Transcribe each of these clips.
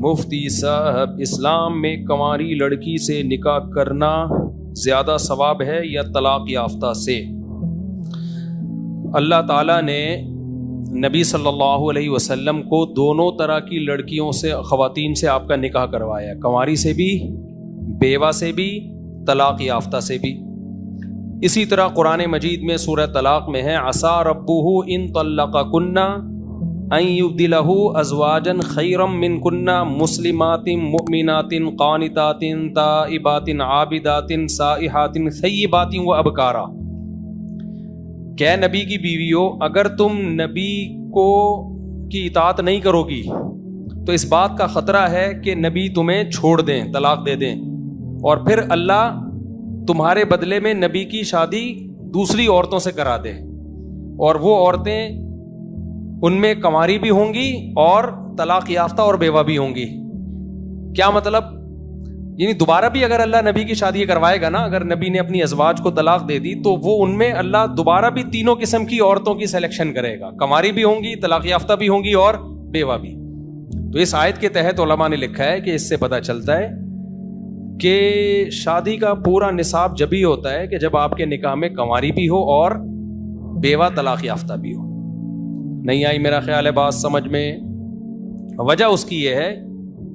مفتی صاحب، اسلام میں کنواری لڑکی سے نکاح کرنا زیادہ ثواب ہے یا طلاق یافتہ سے؟ اللہ تعالیٰ نے نبی صلی اللہ علیہ وسلم کو دونوں طرح کی لڑکیوں سے، خواتین سے آپ کا نکاح کروایا، کنواری سے بھی، بیوہ سے بھی، طلاق یافتہ سے بھی۔ اسی طرح قرآن مجید میں سورہ طلاق میں ہے عسیٰ ربہ ان طلقکن ان یبدلہ ازواجا خیرا منکن مسلمات مؤمنات قانتات تائبات عابدات سائحات ثیبات وابکارا۔ کہ نبی کی بیویوں، اگر تم نبی کی اطاعت نہیں کرو گی تو اس بات کا خطرہ ہے کہ نبی تمہیں چھوڑ دیں، طلاق دے دیں، اور پھر اللہ تمہارے بدلے میں نبی کی شادی دوسری عورتوں سے کرا دے، اور وہ عورتیں ان میں کنواری بھی ہوں گی اور طلاق یافتہ اور بیوہ بھی ہوں گی۔ کیا مطلب؟ یعنی دوبارہ بھی اگر اللہ نبی کی شادی کروائے گا نا، اگر نبی نے اپنی ازواج کو طلاق دے دی تو وہ ان میں اللہ دوبارہ بھی تینوں قسم کی عورتوں کی سلیکشن کرے گا، کنواری بھی ہوں گی، طلاق یافتہ بھی ہوں گی اور بیوہ بھی۔ تو اس آیت کے تحت علماء نے لکھا ہے کہ اس سے پتہ چلتا ہے کہ شادی کا پورا نصاب جبھی ہوتا ہے کہ جب آپ کے نکاح میں کنواری بھی ہو اور بیوہ طلاق یافتہ بھی ہو۔ نہیں آئی میرا خیال ہے بات سمجھ میں؟ وجہ اس کی یہ ہے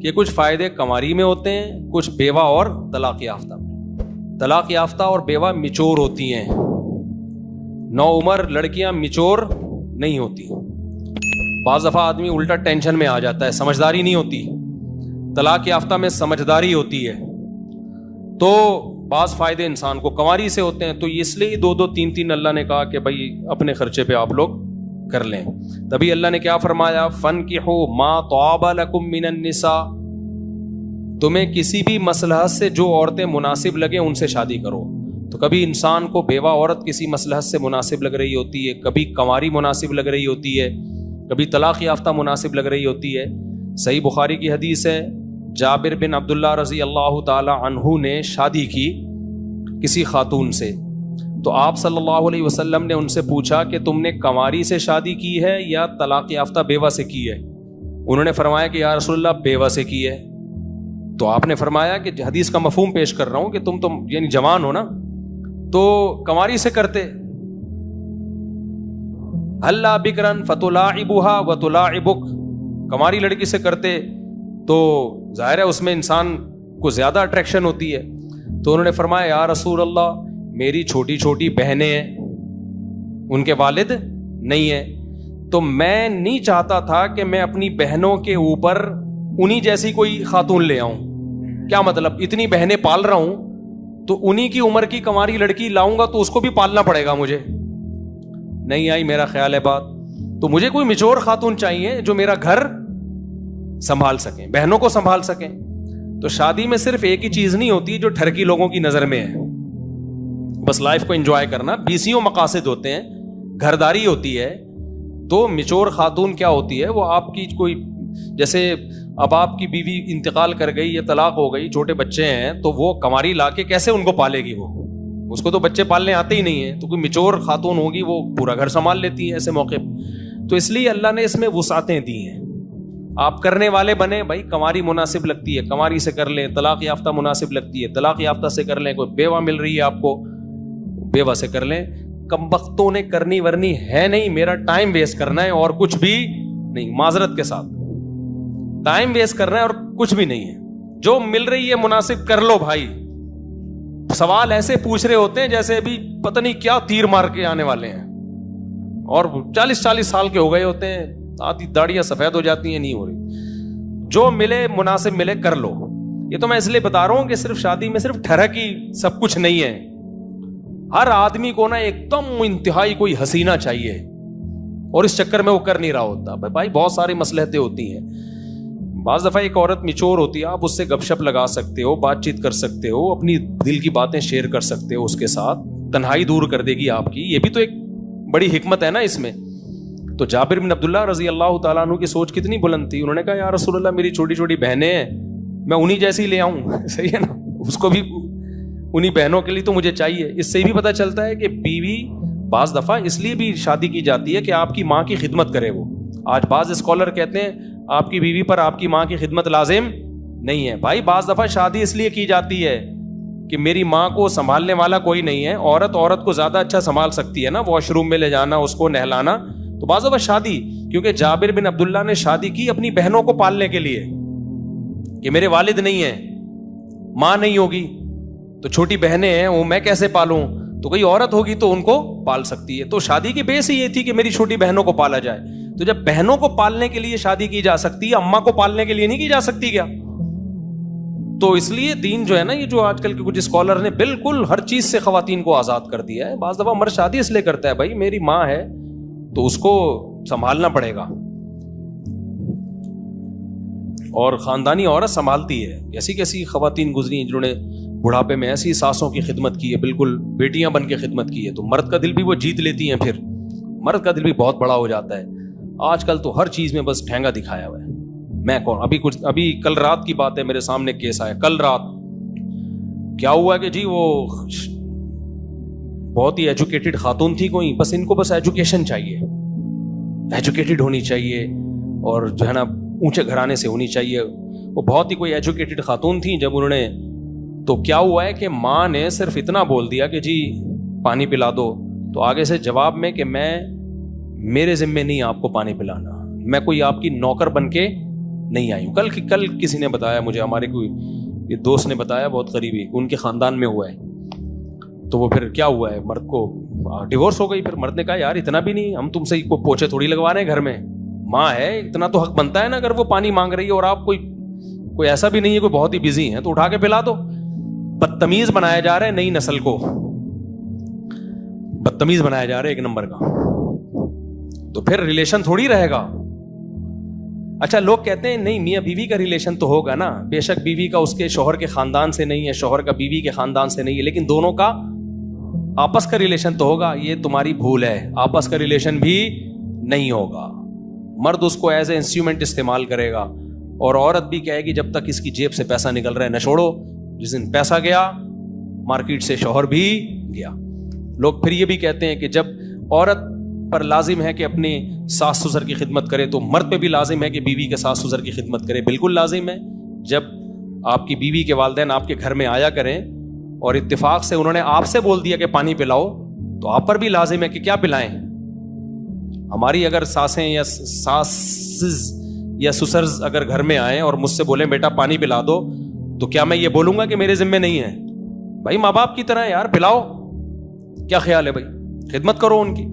کہ کچھ فائدے کنواری میں ہوتے ہیں، کچھ بیوہ اور طلاق یافتہ میں۔ طلاق یافتہ اور بیوہ میچور ہوتی ہیں، نوعمر لڑکیاں میچور نہیں ہوتی۔ بعض دفعہ آدمی الٹا ٹینشن میں آ جاتا ہے، سمجھداری نہیں ہوتی۔ طلاق یافتہ میں سمجھداری ہوتی ہے، تو بعض فائدے انسان کو کنواری سے ہوتے ہیں۔ تو اس لیے 2 3 اللہ نے کہا کہ بھائی اپنے خرچے پہ آپ لوگ کر لیں۔ تبھی اللہ نے کیا فرمایا؟ فَانْكِحُوا مَا طَابَ لَكُم مِّنَ النِّسَاءِ، تمہیں کسی بھی مصلحت سے جو عورتیں مناسب لگیں ان سے شادی کرو۔ تو کبھی انسان کو بیوہ عورت کسی مصلحت سے مناسب لگ رہی ہوتی ہے، کبھی کنواری مناسب لگ رہی ہوتی ہے، کبھی طلاق یافتہ مناسب لگ رہی ہوتی ہے۔ صحیح بخاری کی حدیث ہے، جابر بن عبداللہ رضی اللہ تعالی عنہ نے شادی کی کسی خاتون سے، تو آپ صلی اللہ علیہ وسلم نے ان سے پوچھا کہ تم نے کنواری سے شادی کی ہے یا طلاق یافتہ بیوہ سے کی ہے؟ انہوں نے فرمایا کہ یا رسول اللہ بیوہ سے کی ہے۔ تو آپ نے فرمایا کہ حدیث کا مفہوم پیش کر رہا ہوں کہ تم یعنی جوان ہو نا، تو کنواری سے کرتے، ہلا بکرن فتلاعبھا وتلاعبک، کنواری لڑکی سے کرتے تو ظاہر ہے اس میں انسان کو زیادہ اٹریکشن ہوتی ہے۔ تو انہوں نے فرمایا یا رسول اللہ میری چھوٹی چھوٹی بہنیں ہیں، ان کے والد نہیں ہیں، تو میں نہیں چاہتا تھا کہ میں اپنی بہنوں کے اوپر انہی جیسی کوئی خاتون لے آؤں۔ کیا مطلب؟ اتنی بہنیں پال رہا ہوں تو انہی کی عمر کی کنواری لڑکی لاؤں گا تو اس کو بھی پالنا پڑے گا مجھے۔ نہیں آئی میرا خیال ہے بات؟ تو مجھے کوئی میچور خاتون چاہیے جو میرا گھر سنبھال سکیں، بہنوں کو سنبھال سکیں۔ تو شادی میں صرف ایک ہی چیز نہیں ہوتی جو ٹھرکی لوگوں کی نظر میں ہے، بس لائف کو انجوائے کرنا، 20 مقاصد ہوتے ہیں، گھرداری ہوتی ہے۔ تو میچور خاتون کیا ہوتی ہے؟ وہ آپ کی کوئی، جیسے اب آپ کی بیوی انتقال کر گئی یا طلاق ہو گئی، چھوٹے بچے ہیں، تو وہ کنواری لا کے کیسے ان کو پالے گی؟ وہ اس کو تو بچے پالنے آتے ہی نہیں ہیں۔ تو کوئی میچور خاتون ہوگی وہ پورا گھر سنبھال لیتی ہے ایسے موقع پہ۔ تو اس لیے اللہ نے اس میں وسعتیں دی ہیں، آپ کرنے والے بنے، بھائی کنواری مناسب لگتی ہے کنواری سے کر لیں، طلاق یافتہ مناسب لگتی ہے طلاق یافتہ سے کر لیں، کوئی بیوہ مل رہی ہے آپ کو بیوہ سے کر لیں۔ کم بختوں نے کرنی ورنی ہے نہیں، میرا ٹائم ویسٹ کرنا ہے اور کچھ بھی نہیں، معذرت کے ساتھ ٹائم ویسٹ کرنا ہے اور کچھ بھی نہیں ہے۔ جو مل رہی ہے مناسب کر لو بھائی۔ سوال ایسے پوچھ رہے ہوتے ہیں جیسے ابھی پتہ نہیں کیا تیر مار کے آنے والے ہیں، اور 40 سال کے ہو گئے ہوتے ہیں، آدھی داڑیاں سفید ہو جاتی ہیں، نہیں ہو رہی۔ جو ملے مناسب ملے کر لو۔ یہ تو میں اس لیے بتا رہا ہوں کہ صرف شادی میں صرف ٹھرک ہی سب کچھ نہیں ہے۔ ہر آدمی کو نا ایک دم انتہائی کوئی حسینہ چاہیے، اور اس چکر میں وہ کر نہیں رہا ہوتا۔ بھائی بہت ساری مصلحتیں ہوتی ہیں۔ بعض دفعہ ایک عورت میچور ہوتی ہے، آپ اس سے گپ شپ لگا سکتے ہو، بات چیت کر سکتے ہو، اپنی دل کی باتیں شیئر کر سکتے ہو اس کے ساتھ، تنہائی دور کر دے گی آپ کی۔ یہ بھی تو ایک بڑی حکمت ہے نا اس میں۔ تو جابر بن عبداللہ رضی اللہ تعالیٰ عنہ کی سوچ کتنی بلند تھی، انہوں نے کہا یا رسول اللہ میری چھوٹی چھوٹی بہنیں ہیں، میں انہی جیسی لے آؤں؟ صحیح ہے نا، اس کو بھی انہی بہنوں کے لیے تو مجھے چاہیے۔ اس سے بھی پتہ چلتا ہے کہ بیوی بعض دفعہ اس لیے بھی شادی کی جاتی ہے کہ آپ کی ماں کی خدمت کرے وہ۔ آج بعض اسکالر کہتے ہیں آپ کی بیوی پر آپ کی ماں کی خدمت لازم نہیں ہے. بھائی بعض دفعہ شادی اس لیے کی جاتی ہے کہ میری ماں کو سنبھالنے والا کوئی نہیں ہے. عورت کو زیادہ اچھا سنبھال سکتی ہے نا, واش روم میں لے جانا, اس کو نہلانا. تو بعض دفعہ شادی, کیونکہ جابر بن عبداللہ نے شادی کی اپنی بہنوں کو پالنے کے لیے, کہ میرے والد نہیں ہیں, ماں نہیں ہوگی تو چھوٹی بہنیں ہیں, وہ میں کیسے پالوں, تو کوئی عورت ہوگی تو ان کو پال سکتی ہے. تو شادی کی بیس ہی یہ تھی کہ میری چھوٹی بہنوں کو پالا جائے. تو جب بہنوں کو پالنے کے لیے شادی کی جا سکتی ہے, اماں کو پالنے کے لیے نہیں کی جا سکتی کیا؟ تو اس لیے دین جو ہے نا, یہ جو آج کل کے کچھ اسکالر نے بالکل ہر چیز سے خواتین کو آزاد کر دیا ہے. بعض دفعہ مرد شادی اس لیے کرتا ہے, بھائی میری ماں ہے تو اس کو سنبھالنا پڑے گا, اور خاندانی عورت سنبھالتی ہے. کیسی کیسی خواتین گزری ہیں جنہوں نے بڑھاپے میں ایسی ساسوں کی خدمت کی ہے, بالکل بیٹیاں بن کے خدمت کی ہے. تو مرد کا دل بھی وہ جیت لیتی ہیں, پھر مرد کا دل بھی بہت بڑا ہو جاتا ہے. آج کل تو ہر چیز میں بس ٹھینگا دکھایا ہوا ہے. میں کون, ابھی کل رات کی بات ہے, میرے سامنے کیس آیا کل رات. کیا ہوا کہ جی وہ بہت ہی ایجوکیٹڈ خاتون تھی کوئی, بس ان کو بس ایجوکیشن چاہیے, ایجوکیٹڈ ہونی چاہیے, اور جو ہے نا اونچے گھرانے سے ہونی چاہیے. وہ بہت ہی کوئی ایجوکیٹڈ خاتون تھی. جب انہوں نے, تو کیا ہوا ہے کہ ماں نے صرف اتنا بول دیا کہ جی پانی پلا دو, تو آگے سے جواب میں کہ میرے ذمے نہیں آپ کو پانی پلانا, میں کوئی آپ کی نوکر بن کے نہیں آئی ہوں. کل کسی نے بتایا مجھے, ہمارے کوئی یہ دوست نے بتایا بہت قریبی, ان کے خاندان میں ہوا ہے. تو وہ پھر کیا ہوا ہے, مرد کو ڈیورس ہو گئی. پھر مرد نے کہا یار اتنا بھی نہیں, ہم تم سے کوئی پوچھے تھوڑی لگوا رہے ہیں گھر میں, ماں ہے اتنا تو حق بنتا ہے نا. اگر وہ پانی مانگ رہی ہے اور آپ کوئی ایسا بھی نہیں ہے, کوئی بہت ہی بزی ہے, تو اٹھا کے پلا دو. بدتمیز بنایا جا رہا ہے نئی نسل کو, بدتمیز بنایا جا رہا ہے ایک نمبر کا. تو پھر ریلیشن تھوڑی رہے گا. اچھا لوگ کہتے ہیں نہیں میاں بیوی کا ریلیشن تو ہوگا نا, بے شک بیوی کا اس کے شوہر کے خاندان سے نہیں ہے, شوہر کا بیوی کے خاندان سے نہیں ہے, لیکن دونوں کا آپس کا ریلیشن تو ہوگا. یہ تمہاری بھول ہے, آپس کا ریلیشن بھی نہیں ہوگا. مرد اس کو ایز اے انسٹرومنٹ استعمال کرے گا, اور عورت بھی کہے گی جب تک اس کی جیب سے پیسہ نکل رہا ہے نہ چھوڑو. جس دن پیسہ گیا مارکیٹ سے شوہر بھی گیا. لوگ پھر یہ بھی کہتے ہیں کہ جب عورت پر لازم ہے کہ اپنے ساس سسر کی خدمت کرے, تو مرد پہ بھی لازم ہے کہ بیوی کے ساس سسر کی خدمت کرے. بالکل لازم ہے. جب آپ کی بیوی کے والدین آپ کے گھر میں آیا کریں اور اتفاق سے انہوں نے آپ سے بول دیا کہ پانی پلاؤ, تو آپ پر بھی لازم ہے کہ کیا پلائیں. ہماری اگر ساسیں یا ساسز یا سسرز اگر گھر میں آئیں اور مجھ سے بولیں بیٹا پانی پلا دو, تو کیا میں یہ بولوں گا کہ میرے ذمہ نہیں ہے؟ بھائی ماں باپ کی طرح یار, پلاؤ. کیا خیال ہے بھائی, خدمت کرو ان کی.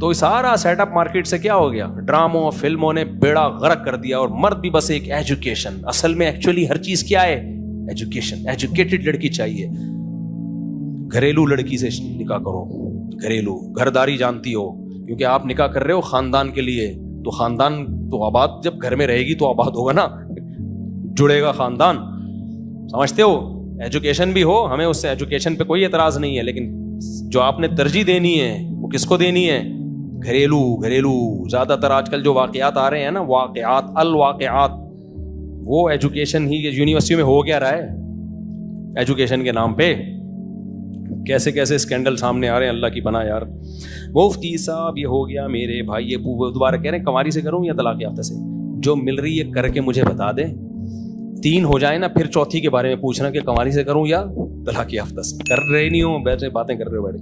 تو سارا سیٹ اپ مارکیٹ سے کیا ہو گیا, ڈراموں فلموں نے بیڑا غرق کر دیا. اور مرد بھی بس ایک ایجوکیشن, اصل میں ایکچولی ہر چیز کیا ہے, ایجوکیشن. ایجوکیٹڈ لڑکی چاہیے. گھریلو لڑکی سے نکاح کرو, گھریلو گھرداری جانتی ہو, کیونکہ آپ نکاح کر رہے ہو خاندان کے لیے, تو خاندان تو آباد جب گھر میں رہے گی تو آباد ہوگا نا, جڑے گا خاندان. سمجھتے ہو, ایجوکیشن بھی ہو, ہمیں اس سے ایجوکیشن پہ کوئی اعتراض نہیں ہے, لیکن جو آپ نے ترجیح دینی ہے وہ کس کو دینی ہے؟ گھریلو. زیادہ تر آج کل جو واقعات آ رہے ہیں نا, الواقعات, وہ ایجوکیشن ہی. یونیورسٹی میں ہو کیا رہا ہے ایجوکیشن کے نام پہ؟ کیسے کیسے اسکینڈل سامنے آ رہے ہیں, اللہ کی پناہ یار. مفتی صاحب یہ ہو گیا میرے بھائی, یہ دوبارہ کہہ رہے ہیں کنواری سے کروں یا طلاق یافتہ سے, جو مل رہی ہے کر کے مجھے بتا دیں. 3 ہو جائے نا, پھر چوتھی کے بارے میں پوچھنا کہ کنواری سے کروں یا طلاق یافتہ سے. کر رہے نہیں ہوں, بیٹھے باتیں کر رہے ہو بیٹھے.